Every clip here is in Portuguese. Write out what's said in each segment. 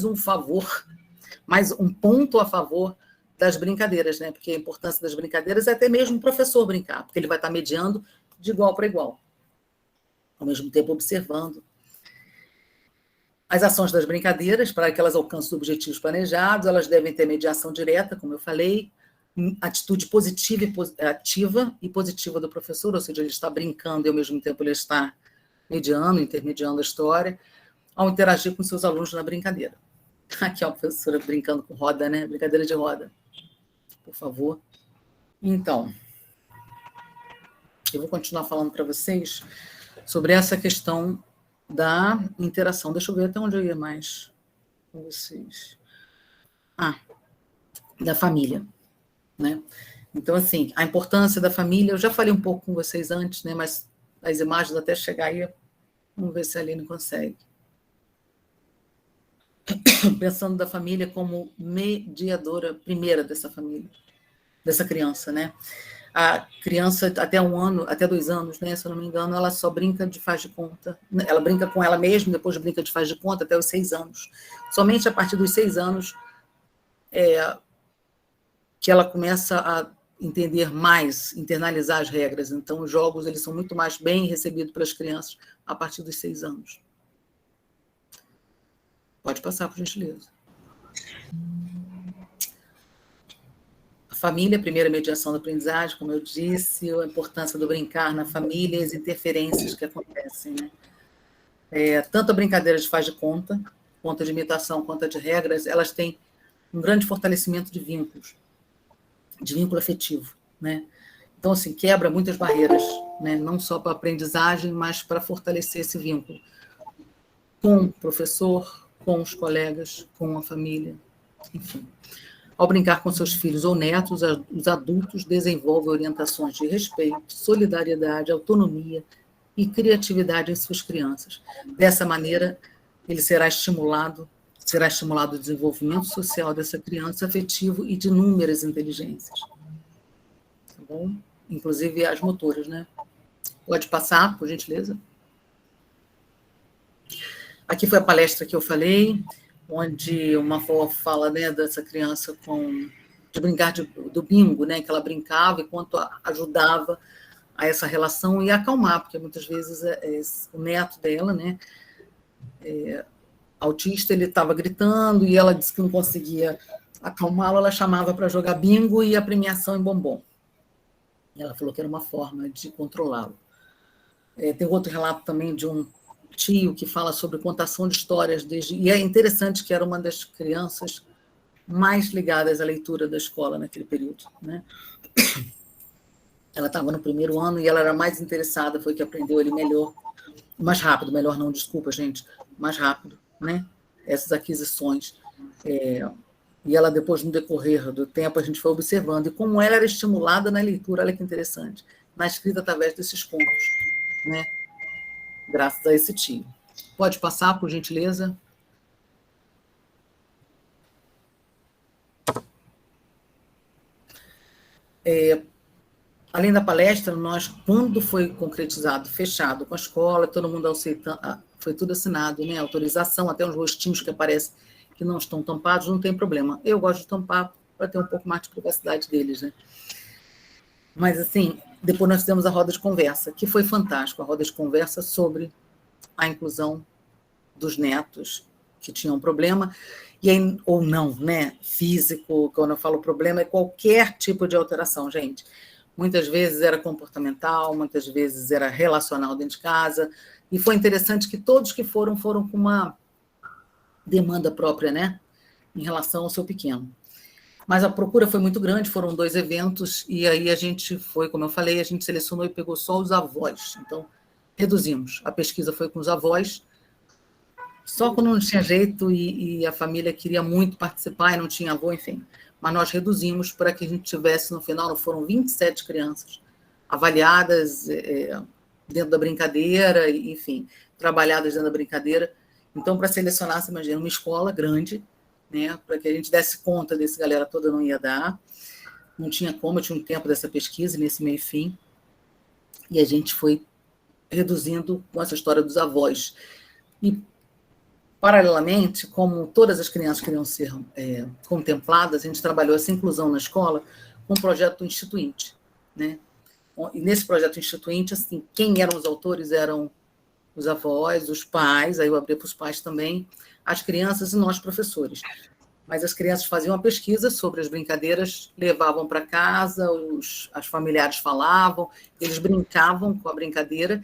um favor, mais um ponto a favor das brincadeiras, né? Porque a importância das brincadeiras é até mesmo o professor brincar, porque ele vai estar mediando de igual para igual, ao mesmo tempo observando as ações das brincadeiras. Para que elas alcancem os objetivos planejados, elas devem ter mediação direta, como eu falei, atitude positiva e ativa e positiva do professor, ou seja, ele está brincando e, ao mesmo tempo, ele está mediando, intermediando a história, ao interagir com seus alunos na brincadeira. Aqui é a professora brincando com roda, né? Brincadeira de roda. Por favor. Então, eu vou continuar falando para vocês sobre essa questão da interação. Deixa eu ver até onde eu ia mais com vocês. Da família, né? Então, assim, a importância da família, eu já falei um pouco com vocês antes, né? Mas as imagens até chegar aí, vamos ver se a Aline consegue. Pensando da família como mediadora primeira dessa família, dessa criança, né? A criança, até 1 ano, até 2 anos, né, se eu não me engano, ela só brinca de faz de conta. Ela brinca com ela mesma, depois brinca de faz de conta até os 6 anos. Somente a partir dos 6 anos que ela começa a entender mais, internalizar as regras. Então, os jogos eles são muito mais bem recebidos pelas crianças a partir dos 6 anos. Pode passar, por gentileza. A família, a primeira mediação da aprendizagem, como eu disse, a importância do brincar na família e as interferências que acontecem, né? Tanto a brincadeira de faz de conta, conta de imitação, conta de regras, elas têm um grande fortalecimento de vínculos, de vínculo afetivo, né? Então, assim, quebra muitas barreiras, né? Não só para a aprendizagem, mas para fortalecer esse vínculo com o professor, com os colegas, com a família, enfim. Ao brincar com seus filhos ou netos, os adultos desenvolvem orientações de respeito, solidariedade, autonomia e criatividade em suas crianças. Dessa maneira, ele será estimulado o desenvolvimento social dessa criança, afetivo e de inúmeras inteligências. Tá bom? Inclusive as motoras, né? Pode passar, por gentileza. Aqui foi a palestra que eu falei, onde uma avó fala, né, dessa criança de brincar do bingo, né, que ela brincava e quanto ajudava a essa relação e acalmar, porque muitas vezes o neto dela, né, autista, ele estava gritando e ela disse que não conseguia acalmá-lo, ela chamava para jogar bingo e a premiação em bombom. E ela falou que era uma forma de controlá-lo. Tem outro relato também de um tio que fala sobre contação de histórias e é interessante que era uma das crianças mais ligadas à leitura da escola naquele período, né? Ela estava no 1º ano e ela era mais interessada, foi que aprendeu ele melhor, mais rápido, melhor não, desculpa, gente, mais rápido, né? Essas aquisições. E ela depois, no decorrer do tempo, a gente foi observando e como ela era estimulada na leitura, olha que interessante, na escrita através desses contos, né? Graças a esse tio. Pode passar, por gentileza? Além da palestra, nós, quando foi concretizado, fechado com a escola, todo mundo aceitando, foi tudo assinado, né? Autorização, até uns rostinhos que aparecem que não estão tampados, não tem problema. Eu gosto de tampar para ter um pouco mais de privacidade deles, né? Mas, assim, depois nós fizemos a roda de conversa, que foi fantástico, a roda de conversa sobre a inclusão dos netos que tinham problema, e aí, ou não, né? Físico, quando eu falo problema, é qualquer tipo de alteração, gente. Muitas vezes era comportamental, muitas vezes era relacional dentro de casa, e foi interessante que todos que foram com uma demanda própria, né? Em relação ao seu pequeno. Mas a procura foi muito grande, foram 2 eventos, e aí a gente foi, como eu falei, a gente selecionou e pegou só os avós. Então, reduzimos. A pesquisa foi com os avós, só quando não tinha jeito e a família queria muito participar e não tinha avô, enfim. Mas nós reduzimos para que a gente tivesse, no final, foram 27 crianças avaliadas dentro da brincadeira, enfim, trabalhadas dentro da brincadeira. Então, para selecionar, você imagina, uma escola grande, né, para que a gente desse conta desse galera toda, não ia dar. Não tinha como, eu tinha um tempo dessa pesquisa, nesse meio e fim, e a gente foi reduzindo com essa história dos avós. E Paralelamente, como todas as crianças queriam ser contempladas, a gente trabalhou essa inclusão na escola com um projeto instituinte, né? E nesse projeto instituinte, assim, quem eram os autores eram os avós, os pais, aí eu abri para os pais também, as crianças e nós, professores. Mas as crianças faziam uma pesquisa sobre as brincadeiras, levavam para casa, as familiares falavam, eles brincavam com a brincadeira, ou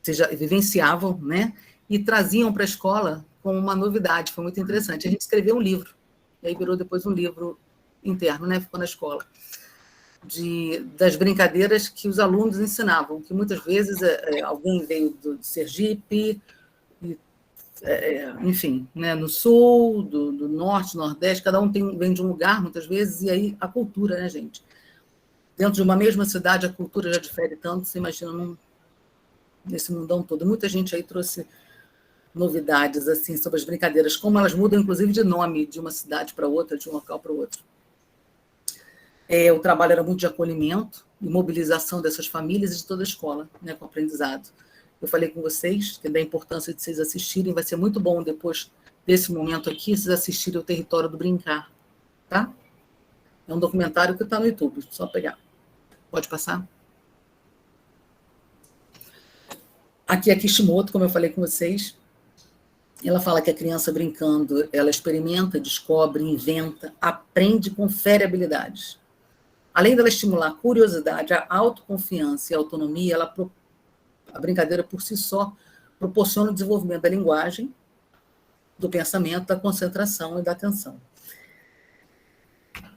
seja, vivenciavam, né? E traziam para a escola como uma novidade, foi muito interessante. A gente escreveu um livro, e aí virou depois um livro interno, né? Ficou na escola, das brincadeiras que os alunos ensinavam, que muitas vezes alguém veio do Sergipe, enfim, né, no sul, do norte, nordeste, cada um vem de um lugar, muitas vezes, e aí a cultura, né, gente? Dentro de uma mesma cidade, a cultura já difere tanto, você imagina nesse mundão todo. Muita gente aí trouxe novidades assim sobre as brincadeiras, como elas mudam, inclusive, de nome de uma cidade para outra, de um local para o outro. O trabalho era muito de acolhimento e mobilização dessas famílias e de toda a escola, né, com o aprendizado. Eu falei com vocês que da importância de vocês assistirem, vai ser muito bom depois desse momento aqui, vocês assistirem o Território do Brincar, tá? É um documentário que está no YouTube, só pegar. Pode passar? Aqui é a Kishimoto, como eu falei com vocês, ela fala que a criança brincando, ela experimenta, descobre, inventa, aprende, confere habilidades. Além dela estimular a curiosidade, a autoconfiança e a autonomia, a brincadeira por si só proporciona o desenvolvimento da linguagem, do pensamento, da concentração e da atenção.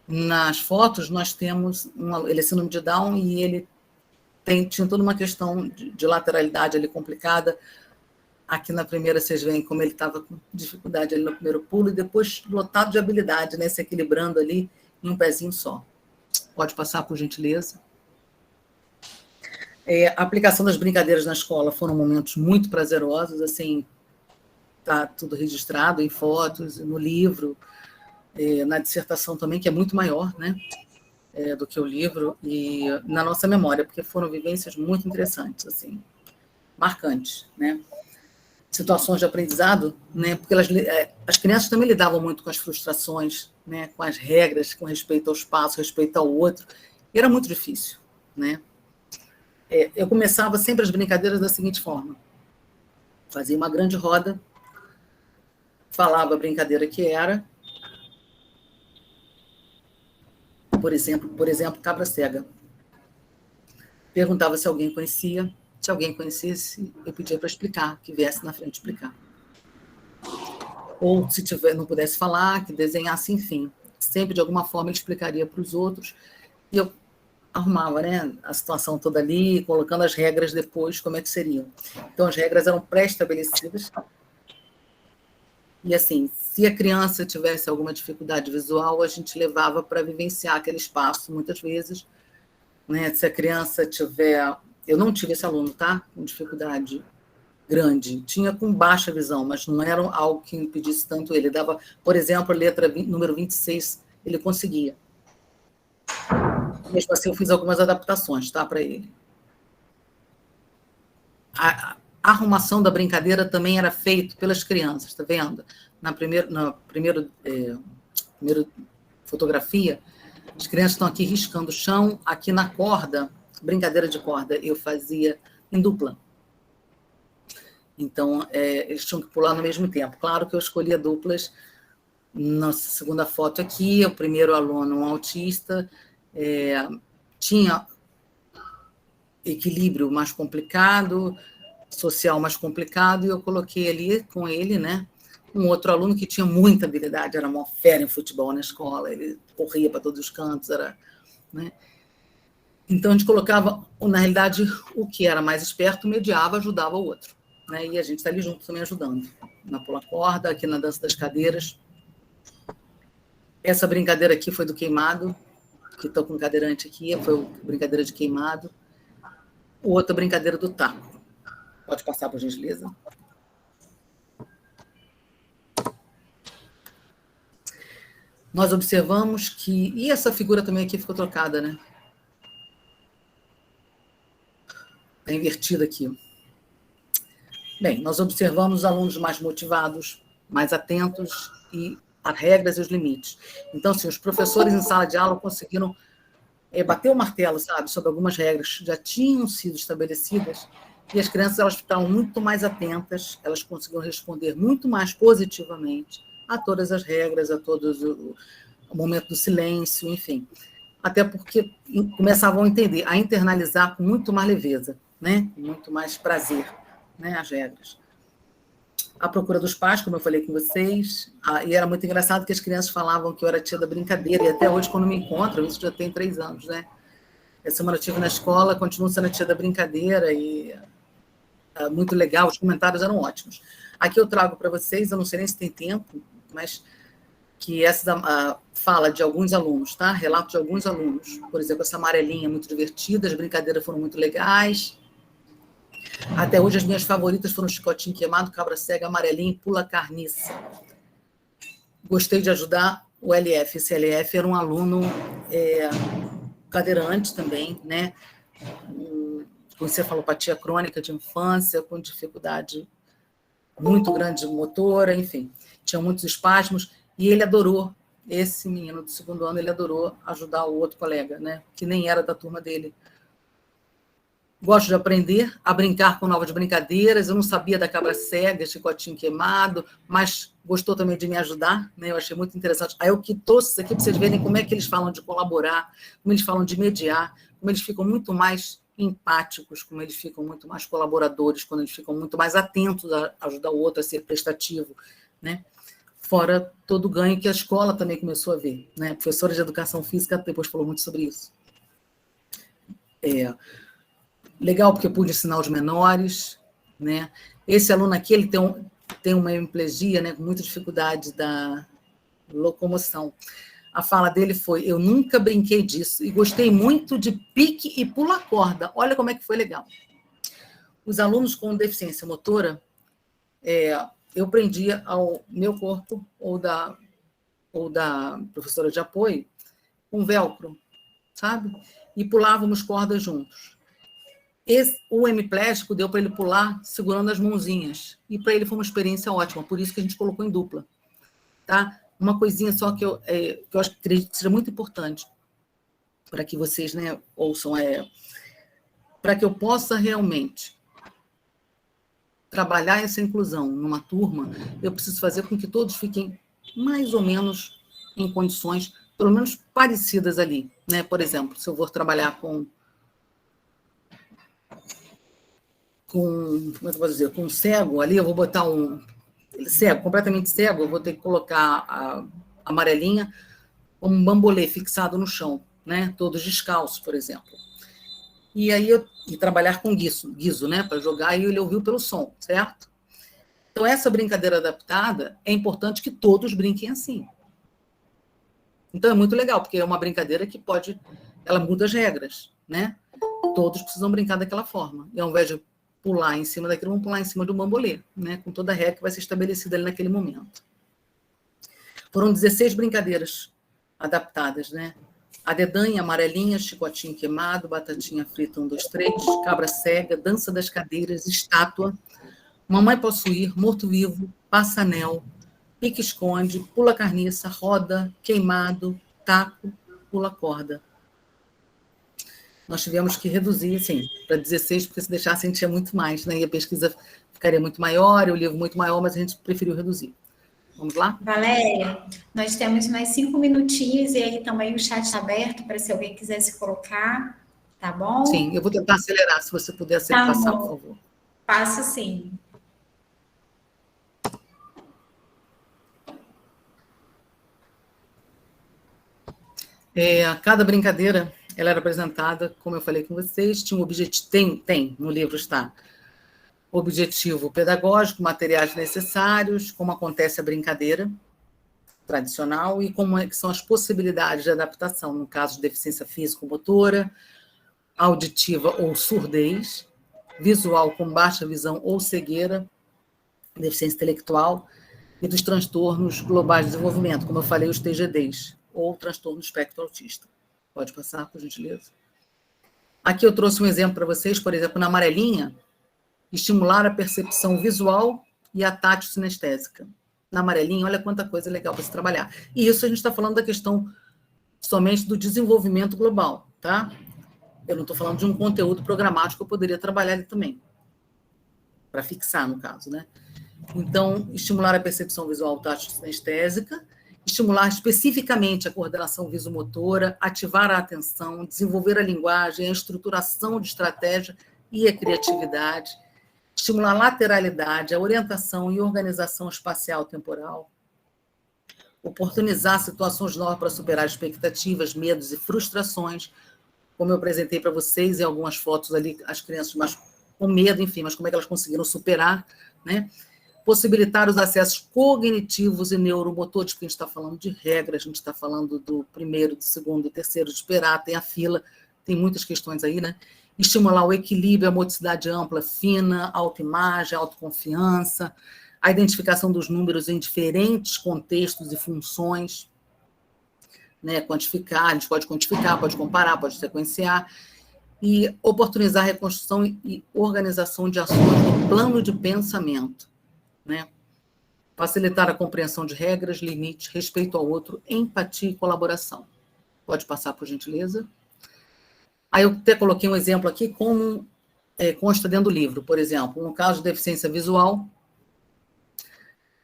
Nas fotos, nós temos, ele é síndrome de Down e ele tinha toda uma questão de lateralidade ali complicada. Aqui na primeira, vocês veem como ele estava com dificuldade ali no primeiro pulo e depois lotado de habilidade, né, se equilibrando ali em um pezinho só. Pode passar, por gentileza. A aplicação das brincadeiras na escola foram momentos muito prazerosos, assim, está tudo registrado em fotos, no livro, na dissertação também, que é muito maior, né, do que o livro, e na nossa memória, porque foram vivências muito interessantes, assim, marcantes, né. Situações de aprendizado, né, porque as crianças também lidavam muito com as frustrações, né, com as regras, com respeito ao espaço, respeito ao outro, e era muito difícil, né. Eu começava sempre as brincadeiras da seguinte forma: fazia uma grande roda, falava a brincadeira que era, por exemplo, cabra cega. Perguntava se alguém conhecia, se alguém conhecesse, eu pedia para explicar, que viesse na frente explicar. Ou se não pudesse falar, que desenhasse, enfim. Sempre, de alguma forma, ele explicaria para os outros, e eu arrumava, né, a situação toda ali, colocando as regras depois, como é que seriam. Então, as regras eram pré-estabelecidas. E, assim, se a criança tivesse alguma dificuldade visual, a gente levava para vivenciar aquele espaço, muitas vezes. Né? Se a criança tiver... Eu não tive esse aluno, tá? Com dificuldade grande. Tinha com baixa visão, mas não era algo que impedisse tanto ele. Dava, por exemplo, a letra número 26, ele conseguia. Mesmo assim, eu fiz algumas adaptações, tá, para ele. A arrumação da brincadeira também era feita pelas crianças, tá vendo? Na primeira fotografia, as crianças estão aqui riscando o chão, aqui na corda, brincadeira de corda, eu fazia em dupla. Então, eles tinham que pular no mesmo tempo. Claro que eu escolhia duplas. Na segunda foto aqui, o primeiro aluno, um autista, tinha equilíbrio mais complicado, social mais complicado, e eu coloquei ali com ele, né, um outro aluno que tinha muita habilidade, era uma fera em futebol na escola, ele corria para todos os cantos, né? Então, a gente colocava, na realidade, o que era mais esperto mediava, ajudava o outro, né? E a gente está ali junto também ajudando, na pula-corda, aqui na dança das cadeiras. Essa brincadeira aqui foi do queimado, que estou com um cadeirante aqui, foi brincadeira de queimado. Outra brincadeira do taco. Pode passar, por gentileza. Nós observamos que... E essa figura também aqui ficou trocada, né? Está invertida aqui. Bem, nós observamos os alunos mais motivados, mais atentos e às regras e os limites. Então, assim, os professores em sala de aula conseguiram bater o martelo, sabe, sobre algumas regras que já tinham sido estabelecidas, e as crianças elas ficaram muito mais atentas, elas conseguiram responder muito mais positivamente a todas as regras, a todos o momento do silêncio, enfim. Até porque começavam a entender, a internalizar com muito mais leveza, né? Com muito mais prazer, né? As regras. A procura dos pais, como eu falei com vocês, e era muito engraçado que as crianças falavam que eu era tia da brincadeira, e até hoje, quando me encontram, isso já tem 3 anos, né? Essa semana eu estive na escola, continuo sendo a tia da brincadeira, e muito legal, os comentários eram ótimos. Aqui eu trago para vocês, eu não sei nem se tem tempo, mas que essa fala de alguns alunos, tá? Relato de alguns alunos. Por exemplo, essa amarelinha muito divertida, as brincadeiras foram muito legais. Até hoje as minhas favoritas foram Chicotinho Queimado, Cabra Cega, Amarelinha e Pula Carniça. Gostei de ajudar o LF. Esse LF era um aluno cadeirante também, né? Com encefalopatia crônica de infância, com dificuldade muito grande motora, enfim. Tinha muitos espasmos, e ele adorou, esse menino do 2º ano, ele adorou ajudar o outro colega, né? Que nem era da turma dele. Gosto de aprender a brincar com novas brincadeiras. Eu não sabia da cabra cega, Chicotinho Queimado, mas gostou também de me ajudar, né? Eu achei muito interessante. Aí eu que trouxe isso aqui para vocês verem como é que eles falam de colaborar, como eles falam de mediar, como eles ficam muito mais empáticos, como eles ficam muito mais colaboradores, quando eles ficam muito mais atentos a ajudar o outro, a ser prestativo, né? Fora todo o ganho que a escola também começou a ver, né? A professora de educação física depois falou muito sobre isso. Legal, porque eu pude ensinar os menores, né? Esse aluno aqui, ele tem uma hemiplegia, né, com muita dificuldade da locomoção. A fala dele foi: eu nunca brinquei disso e gostei muito de pique e pula-corda. Olha como é que foi legal. Os alunos com deficiência motora, eu prendia ao meu corpo ou da professora de apoio com velcro, sabe? E pulávamos cordas juntos. O hemiplégico deu para ele pular segurando as mãozinhas. E para ele foi uma experiência ótima, por isso que a gente colocou em dupla. Tá? Uma coisinha só que eu acredito que seja muito importante para que vocês, né, ouçam, para que eu possa realmente trabalhar essa inclusão numa turma, eu preciso fazer com que todos fiquem mais ou menos em condições, pelo menos parecidas ali. Né? Por exemplo, se eu vou trabalhar com como é que eu vou dizer, com um cego ali, eu vou botar cego, completamente cego, eu vou ter que colocar a amarelinha como um bambolê fixado no chão, né? Todos descalços, por exemplo. E aí e trabalhar com guiso, né? Para jogar, e ele ouviu pelo som, certo? Então, essa brincadeira adaptada, é importante que todos brinquem assim. Então, é muito legal, porque é uma brincadeira que ela muda as regras, né? Todos precisam brincar daquela forma. E ao invés de pular em cima daquilo, vamos pular em cima do bambolê, né? Com toda a regra que vai ser estabelecida ali naquele momento. Foram 16 brincadeiras adaptadas, né? A dedanha, amarelinha, chicotinho queimado, batatinha frita, 1, 2, 3, cabra cega, dança das cadeiras, estátua, mamãe posso ir, morto-vivo, passa-anel, pique-esconde, pula-carniça, roda, queimado, taco, pula-corda. Nós tivemos que reduzir, assim, para 16, porque se deixasse a gente tinha muito mais, né? E a pesquisa ficaria muito maior, o livro muito maior, mas a gente preferiu reduzir. Vamos lá? Valéria, nós temos mais 5 minutinhos e aí também o chat está aberto para se alguém quiser se colocar, tá bom? Sim, eu vou tentar acelerar, se você puder passar, por favor. Passo sim. Cada brincadeira, ela era apresentada, como eu falei com vocês, tinha um objetivo, tem, no livro está, objetivo pedagógico, materiais necessários, como acontece a brincadeira tradicional e como que são as possibilidades de adaptação, no caso de deficiência físico-motora, auditiva ou surdez, visual com baixa visão ou cegueira, deficiência intelectual e dos transtornos globais de desenvolvimento, como eu falei, os TGDs, ou transtorno do espectro autista. Pode passar, por gentileza. Aqui eu trouxe um exemplo para vocês, por exemplo, na amarelinha, estimular a percepção visual e a tátil sinestésica. na amarelinha, olha quanta coisa legal para se trabalhar. E isso a gente está falando da questão somente do desenvolvimento global, tá? Eu não estou falando de um conteúdo programático que eu poderia trabalhar ali também, para fixar, no caso, né? Então, estimular a percepção visual tátil-sinestésica, estimular especificamente a coordenação visomotora, ativar a atenção, desenvolver a linguagem, a estruturação de estratégia e a criatividade, estimular a lateralidade, a orientação e organização espacial temporal, oportunizar situações novas para superar expectativas, medos e frustrações, como eu apresentei para vocês em algumas fotos ali, as crianças mais com medo, enfim, mas como é que elas conseguiram superar, né? Possibilitar os acessos cognitivos e neuromotores, porque a gente está falando de regras, a gente está falando do primeiro, do segundo, do terceiro, de esperar, tem a fila, tem muitas questões aí, né? Estimular o equilíbrio, a motricidade ampla, fina, autoimagem, autoconfiança, a identificação dos números em diferentes contextos e funções, né? Quantificar, a gente pode quantificar, pode comparar, pode sequenciar, e oportunizar a reconstrução e organização de ações no plano de pensamento, né? Facilitar a compreensão de regras, limites, respeito ao outro, empatia e colaboração. Pode passar, por gentileza? Aí eu até coloquei um exemplo aqui, como consta dentro do livro. Por exemplo, no caso de deficiência visual,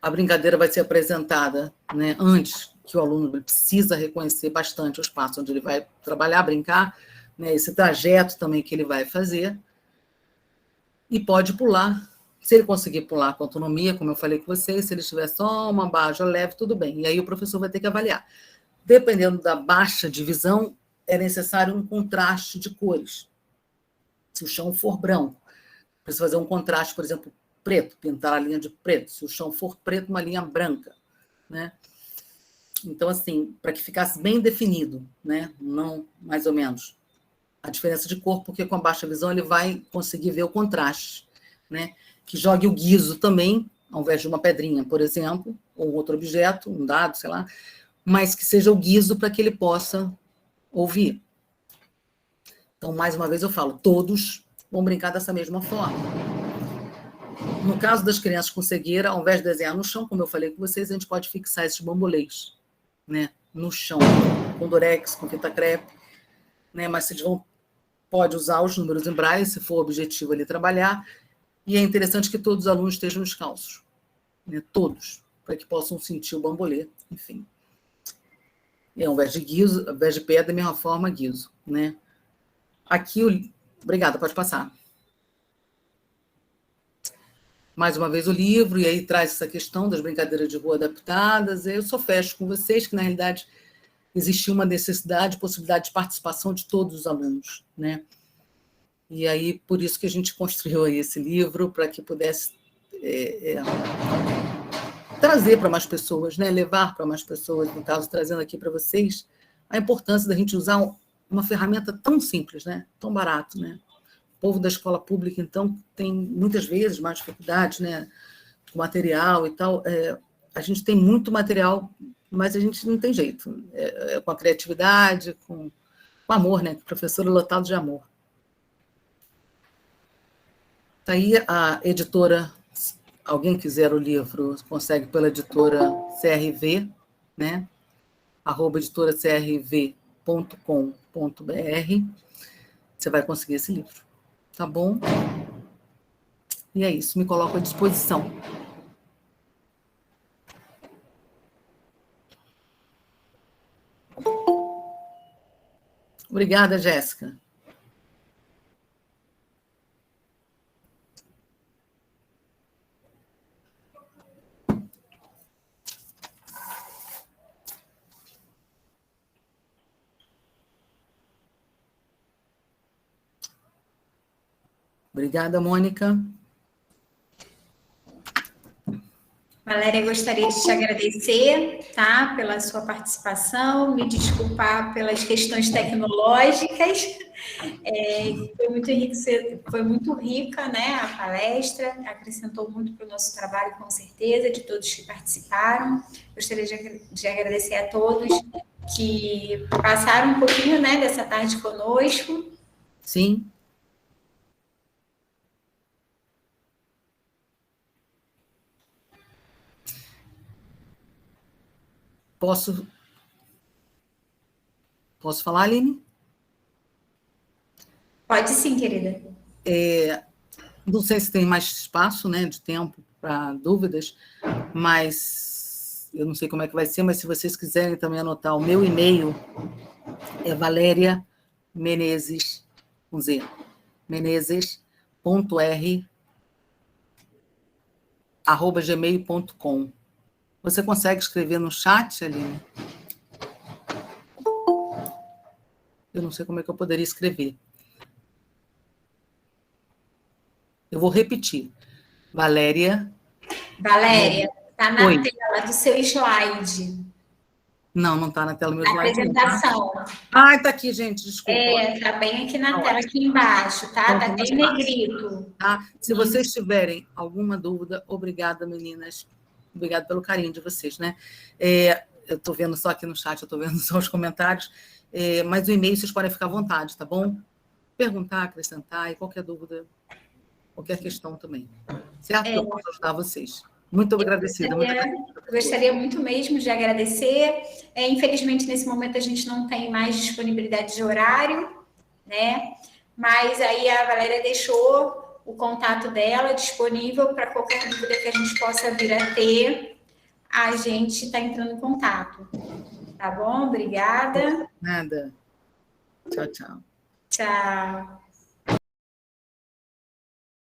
a brincadeira vai ser apresentada, né, antes, que o aluno precisa reconhecer bastante o espaço onde ele vai trabalhar, brincar, né, esse trajeto também que ele vai fazer, e pode pular. Se ele conseguir pular com autonomia, como eu falei com vocês, se ele tiver só uma baixa leve, tudo bem. E aí o professor vai ter que avaliar. Dependendo da baixa de visão, é necessário um contraste de cores. Se o chão for branco, precisa fazer um contraste, por exemplo, preto, pintar a linha de preto. Se o chão for preto, uma linha branca, né? Então, assim, para que ficasse bem definido, né? Não mais ou menos a diferença de cor, porque com a baixa visão ele vai conseguir ver o contraste, né? Que jogue o guiso também, ao invés de uma pedrinha, por exemplo, ou outro objeto, um dado, sei lá, mas que seja o guiso para que ele possa ouvir. Então, mais uma vez eu falo, todos vão brincar dessa mesma forma. No caso das crianças com cegueira, ao invés de desenhar no chão, como eu falei com vocês, a gente pode fixar esses bambolês, né, no chão, com durex, com fita crepe, né, mas vocês pode usar os números em braille, se for o objetivo ali trabalhar, e é interessante que todos os alunos estejam descalços, né, todos, para que possam sentir o bambolê, enfim. E ao invés de guiso, ao invés de pé, da mesma forma, guiso, né. Aqui, obrigada, pode passar. Mais uma vez o livro, e aí traz essa questão das brincadeiras de rua adaptadas. Eu só fecho com vocês que, na realidade, existia uma necessidade, possibilidade de participação de todos os alunos, né? E aí, por isso que a gente construiu aí esse livro, para que pudesse trazer para mais pessoas, né? Levar para mais pessoas, no caso, trazendo aqui para vocês a importância da gente usar uma ferramenta tão simples, né? Tão barato, né? O povo da escola pública, então, tem muitas vezes mais dificuldades, né, com material e tal. A gente tem muito material, mas a gente não tem jeito. Com a criatividade, com amor, né? O professor é lotado de amor. Está aí a editora, alguém quiser o livro, consegue pela editora CRV, né? @editoracrv.com.br. Você vai conseguir esse livro. Tá bom? E é isso, me coloco à disposição. Obrigada, Jéssica. Obrigada, Mônica. Valéria, gostaria de te agradecer, tá, pela sua participação, me desculpar pelas questões tecnológicas. Foi muito rica, né, a palestra, acrescentou muito para o nosso trabalho, com certeza, de todos que participaram. Gostaria de agradecer a todos que passaram um pouquinho, né, dessa tarde conosco. Sim. Posso falar, Aline? Pode sim, querida. Não sei se tem mais espaço, né, de tempo para dúvidas, mas eu não sei como é que vai ser, mas se vocês quiserem também anotar o meu e-mail, é Valéria Menezes, com Z, menezes.r@gmail.com. Você consegue escrever no chat, Aline? Eu não sei como é que eu poderia escrever. Eu vou repetir. Valéria, está na oi. tela do seu slide. Não está na tela do meu A slide. apresentação. Ah, está aqui, gente, desculpa. Está bem aqui na tela, aqui embaixo, tá? Está bem negrito. Tá? Se vocês tiverem alguma dúvida, obrigada, meninas. Obrigada pelo carinho de vocês, né? Eu estou vendo só aqui no chat, eu estou vendo só os comentários, mas o e-mail vocês podem ficar à vontade, tá bom? Perguntar, acrescentar, e qualquer dúvida, qualquer questão também. Certo? Eu posso ajudar vocês. Muito agradecida. Gostaria muito mesmo de agradecer. Infelizmente, nesse momento, a gente não tem mais disponibilidade de horário, né? Mas aí a Valéria deixou o contato dela disponível para qualquer dúvida que a gente possa vir a ter. A gente está entrando em contato. Tá bom? Obrigada. Nada. Tchau, tchau. Tchau.